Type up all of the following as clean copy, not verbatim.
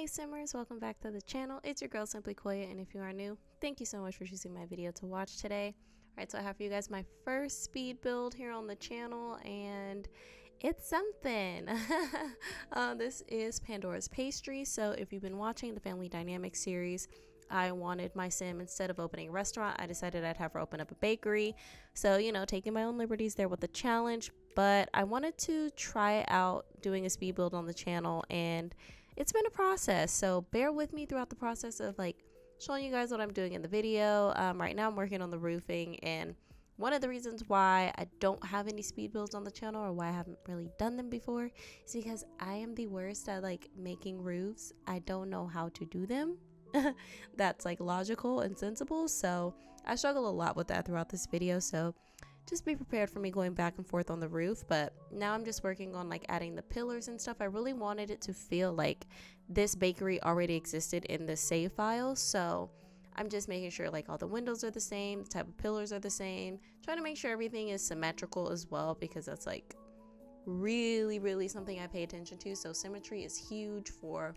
Hey Simmers, welcome back to the channel. It's your girl Simplycoya, and if you are new, thank you so much for choosing my video to watch today. Alright, so I have for you guys my first speed build here on the channel, and it's something. This is Pandora's Pastry. So if you've been watching the Family Dynamics series, I wanted my sim, instead of opening a restaurant, I decided I'd have her open up a bakery. So, you know, taking my own liberties there with the challenge, but I wanted to try out doing a speed build on the channel, and it's been a process. So bear with me throughout the process of like showing you guys what I'm doing in the video. Right now I'm working on the roofing, and one of the reasons why I don't have any speed builds on the channel, or why I haven't really done them before, is because I am the worst at like making roofs. I don't know how to do them. That's like logical and sensible, so I struggle a lot with that throughout this video. So just be prepared for me going back and forth on the roof. But now I'm just working on like adding the pillars and stuff. I really wanted it to feel like this bakery already existed in the save file, so I'm just making sure like all the windows are the same, the type of pillars are the same, trying to make sure everything is symmetrical as well, because that's like really something I pay attention to. So symmetry is huge for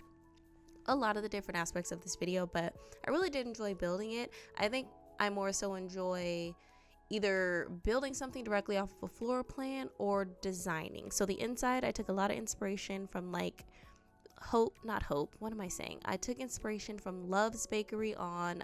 a lot of the different aspects of this video, but I really did enjoy building it. I think I more so enjoy either building something directly off of a floor plan or designing. So the inside, I took a lot of inspiration from like I took inspiration from Love's Bakery on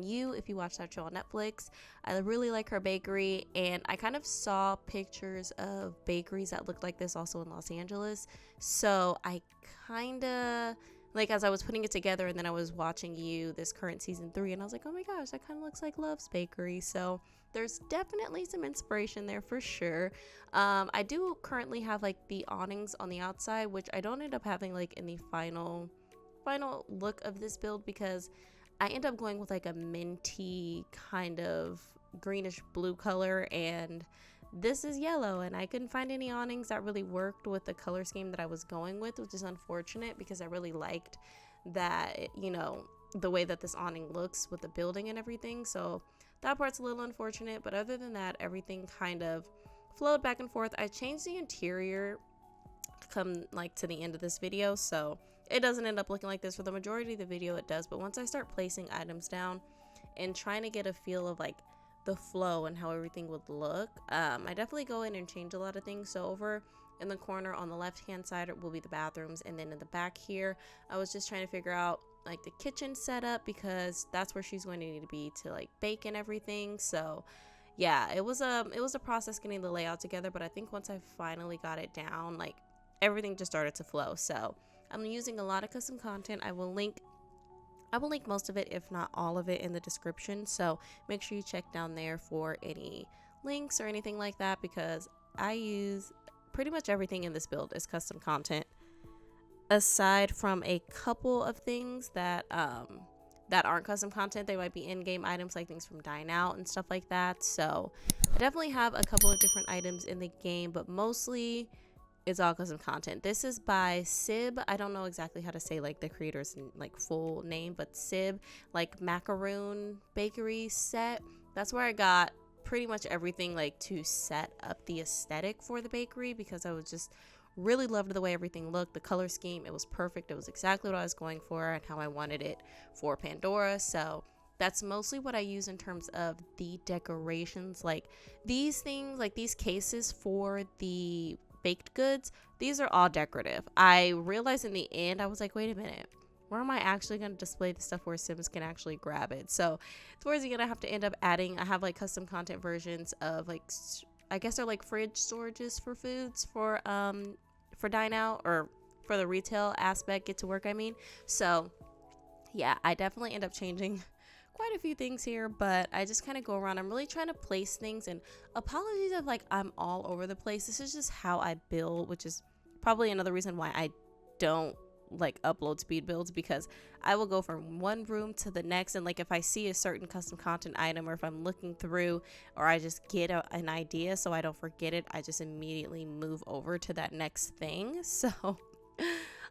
You, if you watch that show on Netflix. I really like her bakery, and I kind of saw pictures of bakeries that looked like this also in Los Angeles. So I kind of like, as I was putting it together and then I was watching You, this current season 3, and I was like, oh my gosh, that kind of looks like Love's Bakery. So there's definitely some inspiration there for sure. I do currently have like the awnings on the outside, which I don't end up having like in the final look of this build, because I end up going with like a minty kind of greenish blue color, and this is yellow, and I couldn't find any awnings that really worked with the color scheme that I was going with, which is unfortunate, because I really liked that, you know, the way that this awning looks with the building and everything. So that part's a little unfortunate, but other than that, everything kind of flowed back and forth. I changed the interior come like to the end of this video, so it doesn't end up looking like this for the majority of the video. It does, but once I start placing items down and trying to get a feel of like the flow and how everything would look, I definitely go in and change a lot of things. So over in the corner on the left hand side will be the bathrooms, and then in the back here I was just trying to figure out like the kitchen setup, because that's where she's going to need to be to like bake and everything. So yeah, it was a process getting the layout together, but I think once I finally got it down, like everything just started to flow. So I'm using a lot of custom content. I will link most of it, if not all of it, in the description, so make sure you check down there for any links or anything like that, because I use pretty much everything in this build is custom content, aside from a couple of things that aren't custom content. They might be in-game items, like things from Dine Out and stuff like that. So I definitely have a couple of different items in the game, but mostly it's all custom content. This is by Sib. I don't know exactly how to say like the creator's like full name, but Sib, like macaroon bakery set. That's where I got pretty much everything like to set up the aesthetic for the bakery, because I was just really loved the way everything looked, the color scheme. It was perfect. It was exactly what I was going for and how I wanted it for Pandora. So that's mostly what I use in terms of the decorations. Like these things, like these cases for the baked goods, these are all decorative. I realized in the end, I was like, wait a minute, where am I actually going to display the stuff where Sims can actually grab it? So towards the end, I have to end up adding, I have like custom content versions of like, I guess they're like fridge storages for foods for Dine Out, or for the retail aspect, Get to Work, I mean. So yeah, I definitely end up changing quite a few things here, but I just kind of go around. I'm really trying to place things, and apologies if like I'm all over the place. This is just how I build, which is probably another reason why I don't like upload speed builds, because I will go from one room to the next, and like if I see a certain custom content item, or if I'm looking through, or I just get an idea so I don't forget it, I just immediately move over to that next thing. So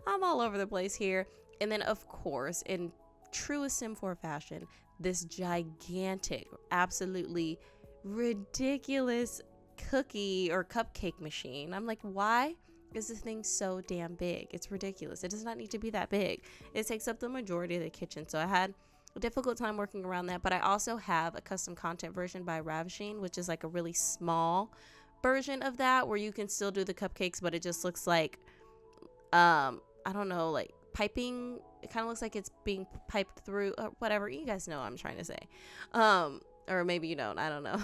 I'm all over the place here. And then of course, in true Sim 4 fashion, this gigantic, absolutely ridiculous cookie or cupcake machine. I'm like, why is this thing so damn big? It's ridiculous. It does not need to be that big. It takes up the majority of the kitchen. So I had a difficult time working around that, but I also have a custom content version by Ravishing, which is like a really small version of that where you can still do the cupcakes, but it just looks like I don't know, like piping. It kind of looks like it's being piped through or whatever. You guys know what I'm trying to say. Or maybe you don't, I don't know.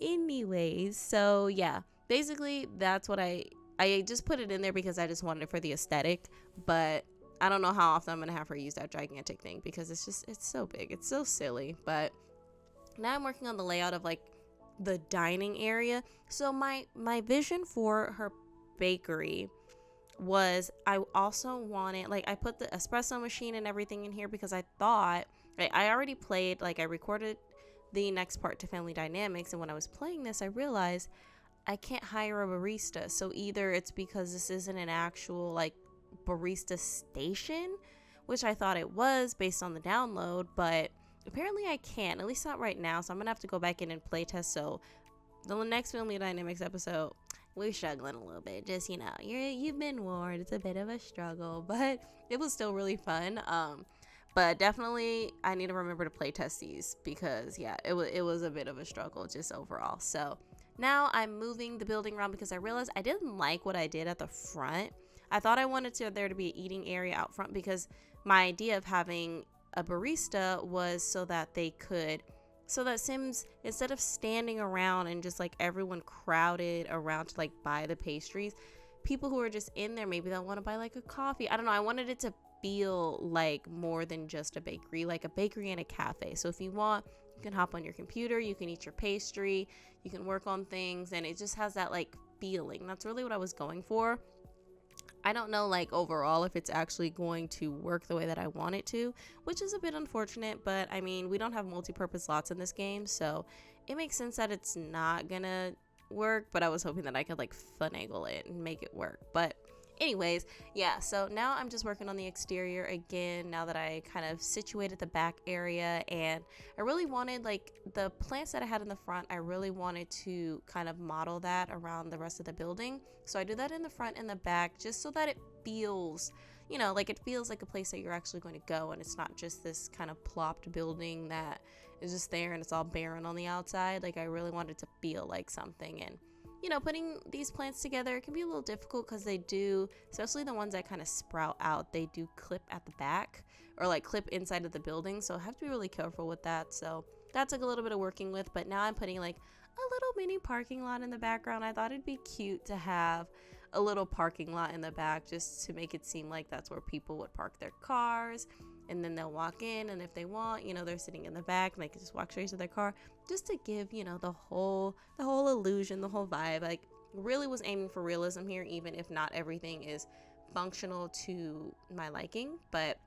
Anyways, so yeah, basically that's what I just put it in there because I just wanted it for the aesthetic, but I don't know how often I'm gonna have her use that gigantic thing because it's so big. It's so silly. But now I'm working on the layout of like the dining area. So my vision for her bakery was, I also wanted, like, I put the espresso machine and everything in here because I thought, I already played, like I recorded the next part to Family Dynamics, and when I was playing this I realized I can't hire a barista. So either it's because this isn't an actual like barista station, which I thought it was based on the download, but apparently I can't, at least not right now. So I'm gonna have to go back in and play test. So the next Family Dynamics episode, we're struggling a little bit, just, you know, you've been warned, it's a bit of a struggle, but it was still really fun. But definitely I need to remember to play test these because yeah, it was a bit of a struggle just overall. So now I'm moving the building around because I realized I didn't like what I did at the front. I thought I wanted there to be an eating area out front because my idea of having a barista was so that Sims, instead of standing around and just like everyone crowded around to like buy the pastries, people who are just in there, maybe they'll want to buy like a coffee. I don't know. I wanted it to feel like more than just a bakery, like a bakery and a cafe. So if you want, you can hop on your computer, you can eat your pastry, you can work on things, and it just has that like feeling. That's really what I was going for. I don't know like overall if it's actually going to work the way that I want it to, which is a bit unfortunate, but I mean, we don't have multi-purpose lots in this game, so it makes sense that it's not gonna work, but I was hoping that I could like finagle it and make it work. But anyways, yeah, so now I'm just working on the exterior again now that I kind of situated the back area, and I really wanted like the plants that I had in the front, I really wanted to kind of model that around the rest of the building. So I do that in the front and the back just so that it feels, you know, like it feels like a place that you're actually going to go, and it's not just this kind of plopped building that is just there and it's all barren on the outside. Like I really wanted to feel like something. And you know, putting these plants together, it can be a little difficult because they do, especially the ones that kind of sprout out, they do clip at the back or like clip inside of the building. So I have to be really careful with that. So that's like a little bit of working with, but now I'm putting like a little mini parking lot in the background. I thought it'd be cute to have a little parking lot in the back just to make it seem like that's where people would park their cars, and then they'll walk in, and if they want, you know, they're sitting in the back and they can just walk straight to their car, just to give, you know, the whole illusion, the whole vibe. Like really was aiming for realism here, even if not everything is functional to my liking. But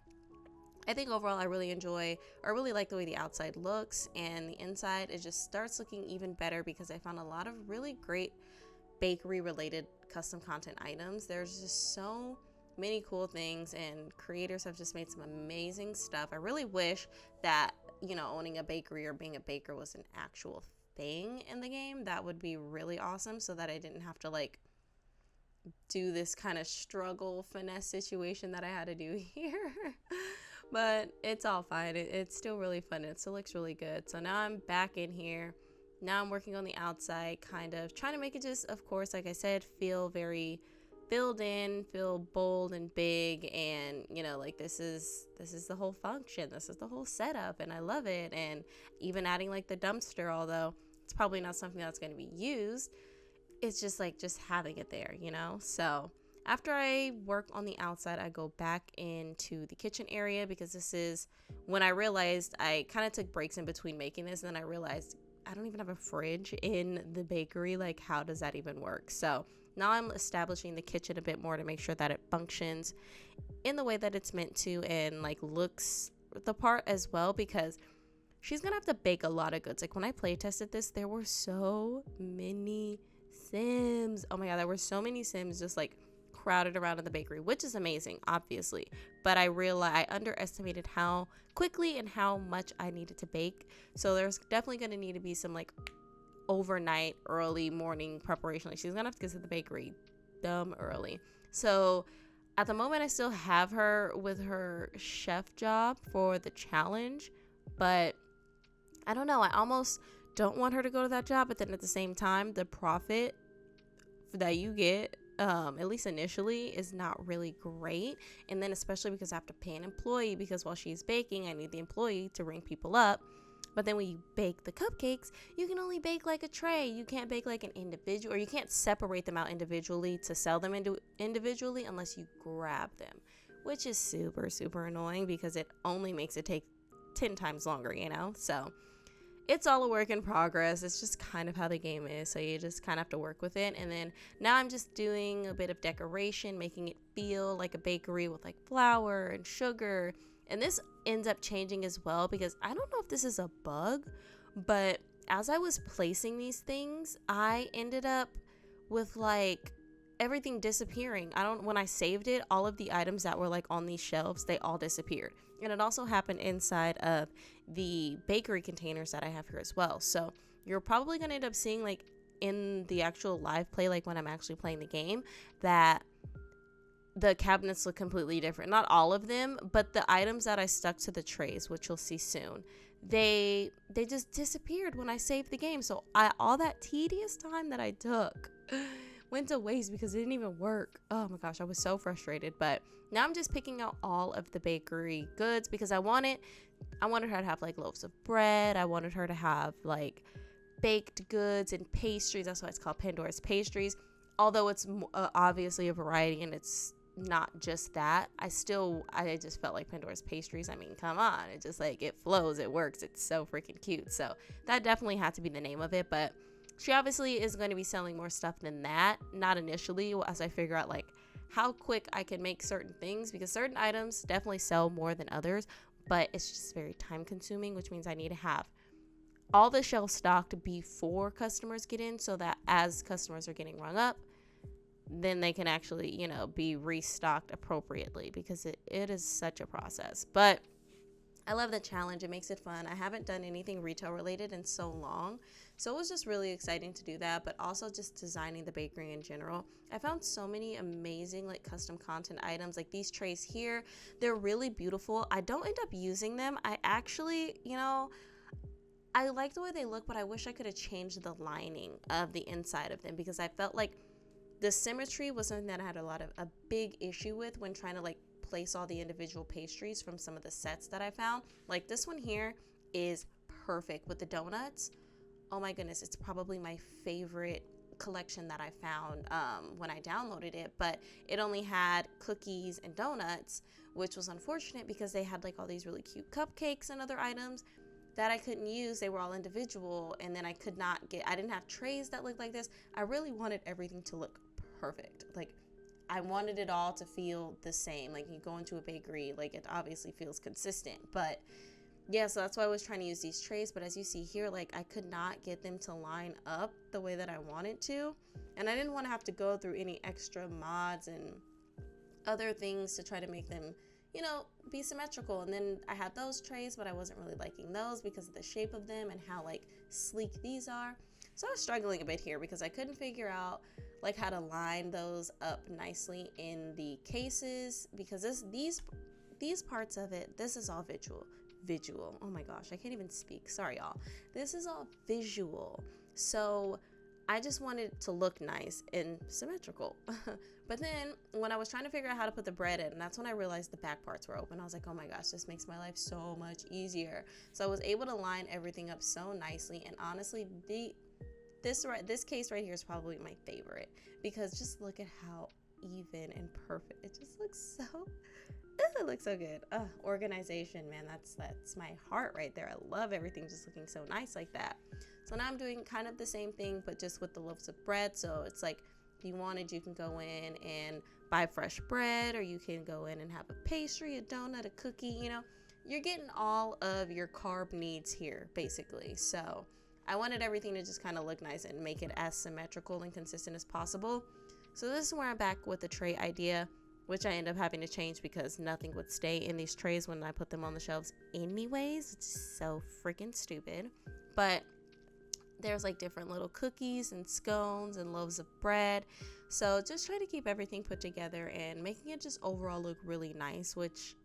I think overall I really like the way the outside looks, and the inside, it just starts looking even better because I found a lot of really great bakery related custom content items. There's just so many cool things, and creators have just made some amazing stuff. I really wish that, you know, owning a bakery or being a baker was an actual thing in the game. That would be really awesome, so that I didn't have to like do this kind of struggle finesse situation that I had to do here. But it's all fine. It's still really fun. It still looks really good. So now I'm back in here. Now I'm working on the outside, kind of trying to make it just, of course, like I said, feel very filled in, feel bold and big, and you know, like this is the whole function, this is the whole setup, and I love it. And even adding like the dumpster, although it's probably not something that's going to be used, it's just like just having it there, you know. So after I work on the outside, I go back into the kitchen area because this is when I realized I kind of took breaks in between making this, and then I realized I don't even have a fridge in the bakery. Like, how does that even work? So now I'm establishing the kitchen a bit more to make sure that it functions in the way that it's meant to, and like looks the part as well, because she's gonna have to bake a lot of goods. Like when I play tested this, there were so many Sims. Oh my god, there were so many Sims just like crowded around in the bakery, which is amazing, obviously. But I realized I underestimated how quickly and how much I needed to bake. So there's definitely gonna need to be some like overnight, early morning preparation. Like she's gonna have to get to the bakery dumb early. So at the moment, I still have her with her chef job for the challenge, but I don't know. I almost don't want her to go to that job, but then at the same time, the profit that you get, at least initially, is not really great. And then especially because I have to pay an employee, because while she's baking, I need the employee to ring people up. But then when you bake the cupcakes, you can only bake like a tray. You can't bake like an individual, or you can't separate them out individually to sell them individually unless you grab them, which is super, super annoying because it only makes it take 10 times longer, you know? So it's all a work in progress. It's just kind of how the game is. So you just kind of have to work with it. And then now I'm just doing a bit of decoration, making it feel like a bakery with like flour and sugar. And this ends up changing as well, because I don't know if this is a bug, but as I was placing these things, I ended up with like everything disappearing. When I saved it, all of the items that were like on these shelves, they all disappeared. And it also happened inside of the bakery containers that I have here as well. So you're probably going to end up seeing like in the actual live play, like when I'm actually playing the game, that the cabinets look completely different. Not all of them, but the items that I stuck to the trays, which you'll see soon, they just disappeared when I saved the game. So all that tedious time that I took went to waste because it didn't even work. Oh my gosh, I was so frustrated. But now I'm just picking out all of the bakery goods because I wanted her to have like loaves of bread. I wanted her to have like baked goods and pastries. That's why it's called Pandora's Pastries. Although it's obviously a variety and it's not just that, I just felt like Pandora's Pastries. I mean, come on, it just like, it flows, it works, it's so freaking cute. So that definitely had to be the name of it. But she obviously is going to be selling more stuff than that, not initially, as I figure out like how quick I can make certain things, because certain items definitely sell more than others, but it's just very time consuming, which means I need to have all the shelves stocked before customers get in, so that as customers are getting rung up, then they can actually, you know, be restocked appropriately, because it is such a process. But I love the challenge. It makes it fun. I haven't done anything retail related in so long, so it was just really exciting to do that. But also just designing the bakery in general, I found so many amazing like custom content items. Like these trays here, they're really beautiful. I don't end up using them. I actually, you know, I like the way they look, but I wish I could have changed the lining of the inside of them, because I felt like the symmetry was something that I had a big issue with when trying to like place all the individual pastries from some of the sets that I found. Like this one here is perfect with the donuts. Oh my goodness, it's probably my favorite collection that I found when I downloaded it, but it only had cookies and donuts, which was unfortunate because they had like all these really cute cupcakes and other items that I couldn't use. They were all individual, and then I didn't have trays that looked like this. I really wanted everything to look perfect. Like I wanted it all to feel the same. Like you go into a bakery, like it obviously feels consistent. But yeah, so that's why I was trying to use these trays. But as you see here, like I could not get them to line up the way that I wanted to. And I didn't want to have to go through any extra mods and other things to try to make them, you know, be symmetrical. And then I had those trays, but I wasn't really liking those because of the shape of them and how like sleek these are. So I was struggling a bit here because I couldn't figure out like how to line those up nicely in the cases, because these parts of it, this is all visual. Oh my gosh, I can't even speak. Sorry, y'all. This is all visual. So I just wanted it to look nice and symmetrical. But then when I was trying to figure out how to put the bread in, that's when I realized the back parts were open. I was like, oh my gosh, this makes my life so much easier. So I was able to line everything up so nicely. And honestly, this case right here is probably my favorite, because just look at how even and perfect it just looks. It looks so good. Organization, man, that's my heart right there. I love everything just looking so nice like that. So now I'm doing kind of the same thing, but just with the loaves of bread. So it's like, if you wanted, you can go in and buy fresh bread, or you can go in and have a pastry, a donut, a cookie. You know, you're getting all of your carb needs here basically. So I wanted everything to just kind of look nice and make it as symmetrical and consistent as possible. So this is where I'm back with the tray idea, which I end up having to change because nothing would stay in these trays when I put them on the shelves anyways. It's so freaking stupid. But There's like different little cookies and scones and loaves of bread. So just trying to keep everything put together and making it just overall look really nice, which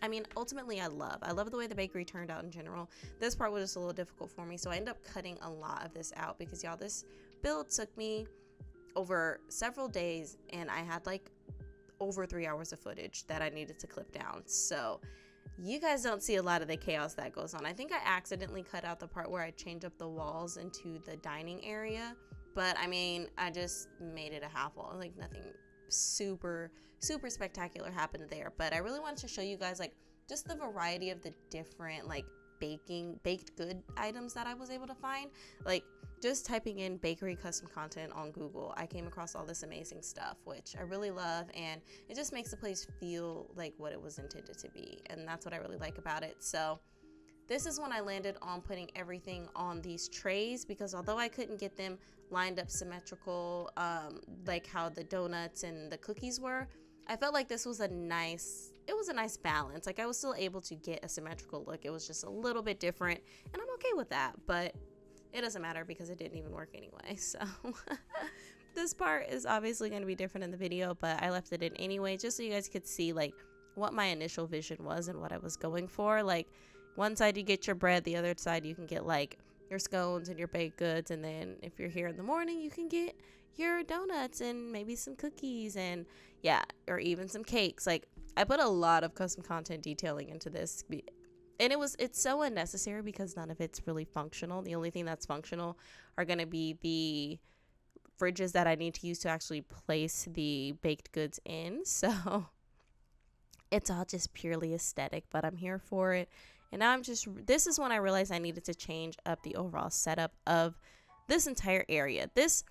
I mean, ultimately I love the way the bakery turned out in general. This part was just a little difficult for me, so I ended up cutting a lot of this out because y'all, this build took me over several days and I had like over 3 hours of footage that I needed to clip down. So you guys don't see a lot of the chaos that goes on. I think I accidentally cut out the part where I changed up the walls into the dining area, but I mean, I just made it a half wall, like nothing super spectacular happened there. But I really wanted to show you guys like just the variety of the different like baked good items that I was able to find. Like just typing in bakery custom content on Google, I came across all this amazing stuff, which I really love, and it just makes the place feel like what it was intended to be, and that's what I really like about it. So this is when I landed on putting everything on these trays, because although I couldn't get them lined up symmetrical like how the donuts and the cookies were, I felt like this was a nice balance. Like I was still able to get a symmetrical look. It was just a little bit different, and I'm okay with that, but it doesn't matter because it didn't even work anyway. So this part is obviously going to be different in the video, but I left it in anyway just so you guys could see like what my initial vision was and what I was going for. Like one side you get your bread, the other side you can get like your scones and your baked goods, and then if you're here in the morning you can get your donuts and maybe some cookies, and yeah, or even some cakes. Like I put a lot of custom content detailing into this, and it's so unnecessary because none of it's really functional. The only thing that's functional are going to be the fridges that I need to use to actually place the baked goods in. So it's all just purely aesthetic, but I'm here for it. And now this is when I realized I needed to change up the overall setup of this entire area. This,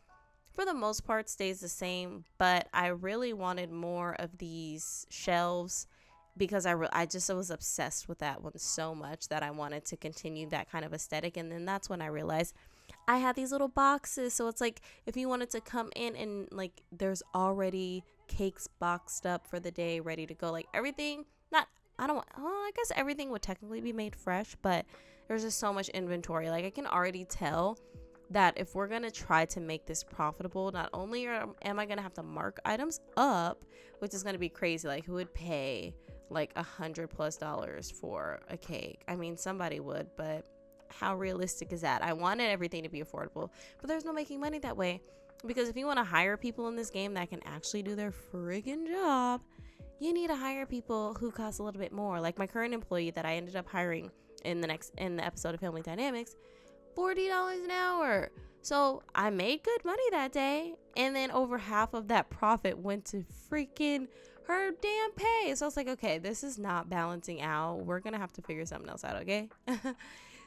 for the most part, stays the same, but I really wanted more of these shelves because I just was obsessed with that one so much that I wanted to continue that kind of aesthetic. And then that's when I realized I had these little boxes. So it's like if you wanted to come in and like there's already cakes boxed up for the day, ready to go. Like everything, I guess everything would technically be made fresh, but there's just so much inventory. Like I can already tell that if we're going to try to make this profitable, not only am I going to have to mark items up, which is going to be crazy. Like who would pay like $100+ for a cake? I mean, somebody would, but how realistic is that? I wanted everything to be affordable, but there's no making money that way, because if you want to hire people in this game that can actually do their friggin' job, you need to hire people who cost a little bit more. Like my current employee that I ended up hiring in the episode of Family Dynamics, $40 an hour. So I made good money that day, and then over half of that profit went to freaking her damn pay. So I was like, okay, this is not balancing out. We're gonna have to figure something else out, okay?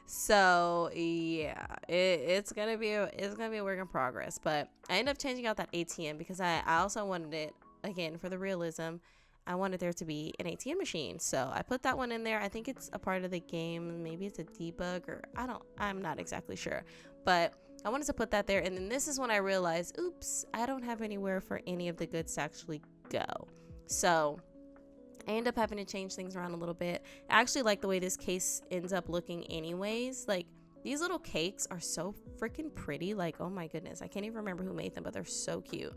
So yeah, it's gonna be a work in progress. But I ended up changing out that ATM because I also wanted it, again, for the realism. I wanted there to be an ATM machine, so I put that one in there. I think it's a part of the game. Maybe it's a debug, or I'm not exactly sure, but I wanted to put that there. And then this is when I realized, oops, I don't have anywhere for any of the goods to actually go. So I end up having to change things around a little bit. I actually like the way this case ends up looking anyways. Like these little cakes are so freaking pretty. Like, oh my goodness, I can't even remember who made them, but they're so cute.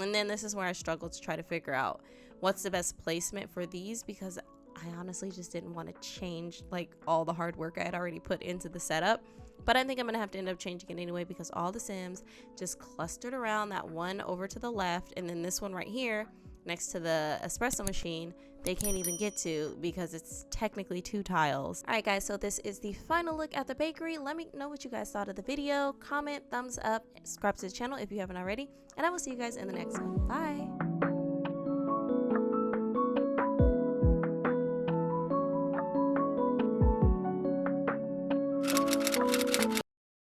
And then this is where I struggled to try to figure out what's the best placement for these, because I honestly just didn't want to change like all the hard work I had already put into the setup. But I think I'm gonna have to end up changing it anyway, because all the Sims just clustered around that one over to the left, and then this one right here next to the espresso machine they can't even get to because it's technically 2 tiles. All right guys, so this is the final look at the bakery. Let me know what you guys thought of the video. Comment, thumbs up, subscribe to the channel if you haven't already, and I will see you guys in the next one. Bye.